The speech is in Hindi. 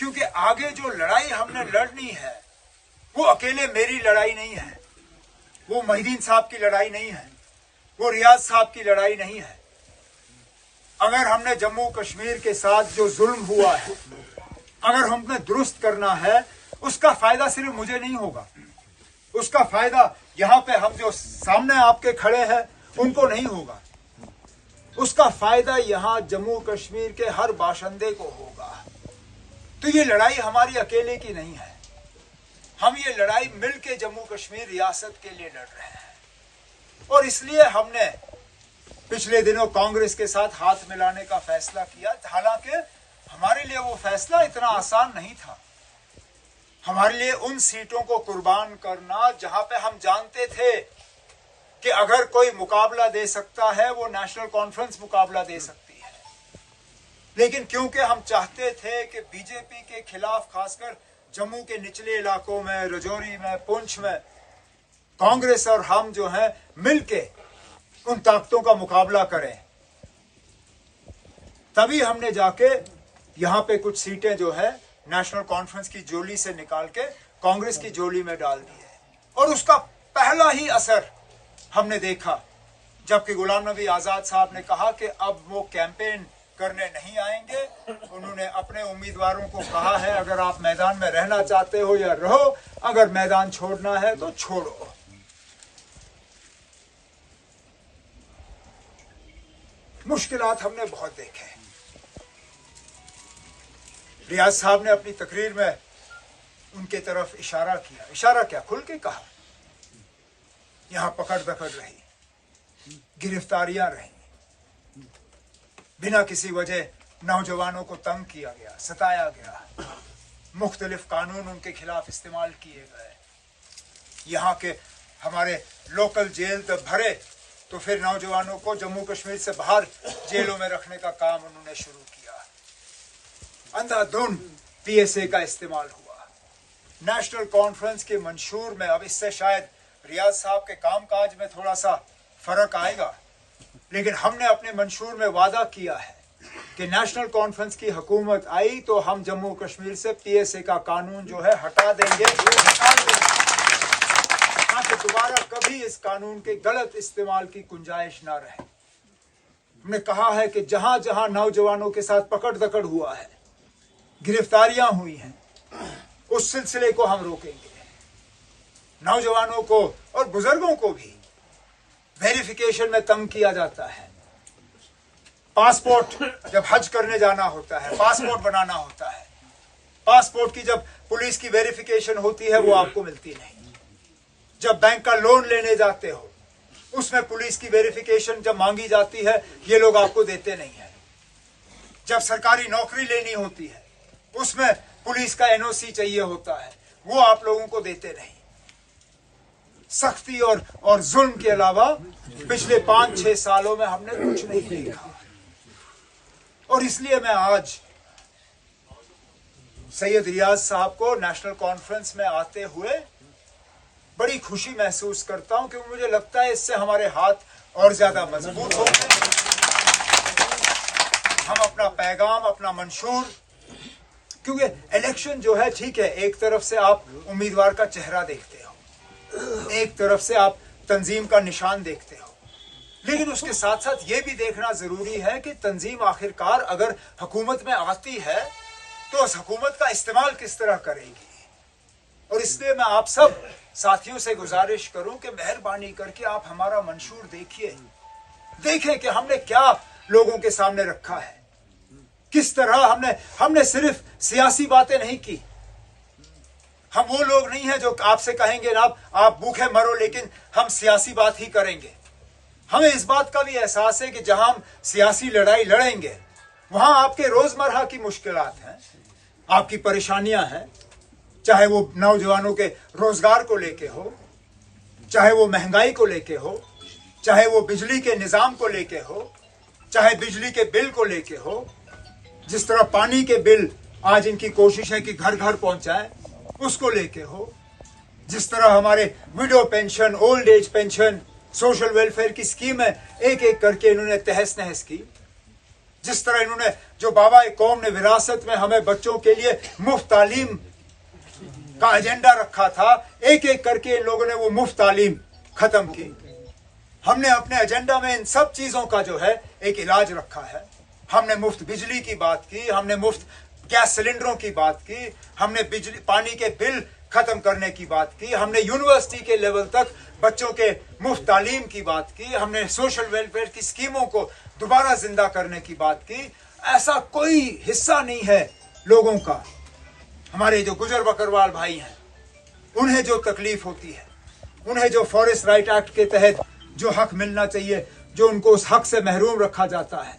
क्योंकि आगे जो लड़ाई हमने लड़नी है वो अकेले मेरी लड़ाई नहीं है, वो मोहिदीन साहब की लड़ाई नहीं है, वो रियाज साहब की लड़ाई नहीं है। अगर हमने जम्मू कश्मीर के साथ जो जुल्म हुआ है अगर हमने दुरुस्त करना है, उसका फायदा सिर्फ मुझे नहीं होगा, उसका फायदा यहाँ पे हम जो सामने आपके खड़े हैं उनको नहीं होगा, उसका फायदा यहाँ जम्मू कश्मीर के हर बाशिंदे को होगा। तो ये लड़ाई हमारी अकेले की नहीं है, हम ये लड़ाई मिलके जम्मू कश्मीर रियासत के लिए लड़ रहे हैं। और इसलिए हमने पिछले दिनों कांग्रेस के साथ हाथ मिलाने का फैसला किया। हालांकि हमारे लिए वो फैसला इतना आसान नहीं था, हमारे लिए उन सीटों को कुर्बान करना जहां पे हम जानते थे कि अगर कोई मुकाबला दे सकता है वो नेशनल कॉन्फ्रेंस मुकाबला दे सकती है, लेकिन क्योंकि हम चाहते थे कि बीजेपी के खिलाफ खासकर जम्मू के निचले इलाकों में, रजौरी में, पुंछ में कांग्रेस और हम जो हैं मिलके उन ताकतों का मुकाबला करें, तभी हमने जाके यहां पे कुछ सीटें जो है नेशनल कॉन्फ्रेंस की जोली से निकाल के कांग्रेस की जोली में डाल दी है। और उसका पहला ही असर हमने देखा जबकि गुलाम नबी आजाद साहब ने कहा कि अब वो कैंपेन करने नहीं आएंगे। उन्होंने अपने उम्मीदवारों को कहा है अगर आप मैदान में रहना चाहते हो या रहो, अगर मैदान छोड़ना है तो छोड़ो। मुश्किलात हमने बहुत देखे। रियाज साहब ने अपनी तकरीर में उनके तरफ इशारा किया, इशारा क्या, खुल के कहा, यहां पकड़ दकड़ रही, गिरफ्तारियां रही, बिना किसी वजह नौजवानों को तंग किया गया, सताया गया, मुख्तलिफ कानून उनके खिलाफ इस्तेमाल किए गए, यहाँ के हमारे लोकल जेल जब भरे तो फिर नौजवानों को जम्मू कश्मीर से बाहर जेलों में रखने का काम उन्होंने शुरू किया। अंधाधुंध पीएसए का इस्तेमाल हुआ। नेशनल कॉन्फ्रेंस के मंशूर में, अब इससे शायद रियाज साहब के कामकाज में थोड़ा सा फर्क आएगा, लेकिन हमने अपने मंशूर में वादा किया है कि नेशनल कॉन्फ्रेंस की हुकूमत आई तो हम जम्मू कश्मीर से पीएसए का कानून जो है हटा देंगे, ताकि दोबारा कभी इस कानून के गलत इस्तेमाल की गुंजाइश ना रहे। हमने कहा है कि जहां जहां नौजवानों के साथ पकड़ दकड़ हुआ है, गिरफ्तारियां हुई हैं, उस सिलसिले को हम रोकेंगे। नौजवानों को और बुजुर्गों को भी वेरिफिकेशन में तंग किया जाता है। पासपोर्ट जब हज करने जाना होता है, पासपोर्ट बनाना होता है, पासपोर्ट की जब पुलिस की वेरिफिकेशन होती है वो आपको मिलती नहीं। जब बैंक का लोन लेने जाते हो उसमें पुलिस की वेरिफिकेशन जब मांगी जाती है ये लोग आपको देते नहीं है। जब सरकारी नौकरी लेनी होती है उसमें पुलिस का एनओसी चाहिए होता है, वो आप लोगों को देते नहीं। सख्ती और जुल्म के अलावा पिछले 5-6 सालों में हमने कुछ नहीं देखा। और इसलिए मैं आज सैयद रियाज साहब को नेशनल कॉन्फ्रेंस में आते हुए बड़ी खुशी महसूस करता हूं, क्योंकि मुझे लगता है इससे हमारे हाथ और ज्यादा मजबूत होंगे। हम अपना पैगाम, अपना मंशूर, क्योंकि इलेक्शन जो है ठीक है, एक तरफ से आप उम्मीदवार का चेहरा देखते हो, एक तरफ से आप तंजीम का निशान देखते हो, लेकिन उसके साथ साथ ये भी देखना जरूरी है कि तंजीम आखिरकार अगर हुकूमत में आती है तो उस हुकूमत का इस्तेमाल किस तरह करेगी। और इसलिए मैं आप सब साथियों से गुजारिश करूं कि मेहरबानी करके आप हमारा मंशूर देखिए, देखें कि हमने क्या लोगों के सामने रखा है, किस तरह हमने सिर्फ सियासी बातें नहीं की। हम वो लोग नहीं हैं जो आपसे कहेंगे ना आप भूखे मरो, लेकिन हम सियासी बात ही करेंगे। हमें इस बात का भी एहसास है कि जहां हम सियासी लड़ाई लड़ेंगे वहां आपके रोजमर्रा की मुश्किलात हैं, आपकी परेशानियां हैं, चाहे वो नौजवानों के रोजगार को लेके हो, चाहे वो महंगाई को लेके हो, चाहे वो बिजली के निजाम को लेके हो, चाहे बिजली के बिल को लेके हो। जिस तरह पानी के बिल आज इनकी कोशिश है कि घर घर पहुंचाए, उसको लेके हो, जिस तरह हमारे window pension, old age pension, social welfare की स्कीम है, एक एक करके इन्होंने तहस नहस की। जिस तरह इन्होंने जो बाबा कौम ने विरासत में हमें बच्चों के लिए मुफ्त तालीम का एजेंडा रखा था, एक एक करके इन लोगों ने वो मुफ्त तालीम खत्म की। हमने अपने एजेंडा में इन सब चीजों का जो है एक इलाज रखा है। हमने मुफ्त बिजली की बात की, हमने मुफ्त गैस सिलेंडरों की बात की, हमने बिजली पानी के बिल खत्म करने की बात की, हमने यूनिवर्सिटी के लेवल तक बच्चों के मुफ्त तालीम की बात की, हमने सोशल वेलफेयर की स्कीमों को दोबारा जिंदा करने की बात की। ऐसा कोई हिस्सा नहीं है लोगों का, हमारे जो गुजर बकरवाल भाई हैं, उन्हें जो तकलीफ होती है, उन्हें जो फॉरेस्ट राइट एक्ट के तहत जो हक मिलना चाहिए, जो उनको उस हक से महरूम रखा जाता है,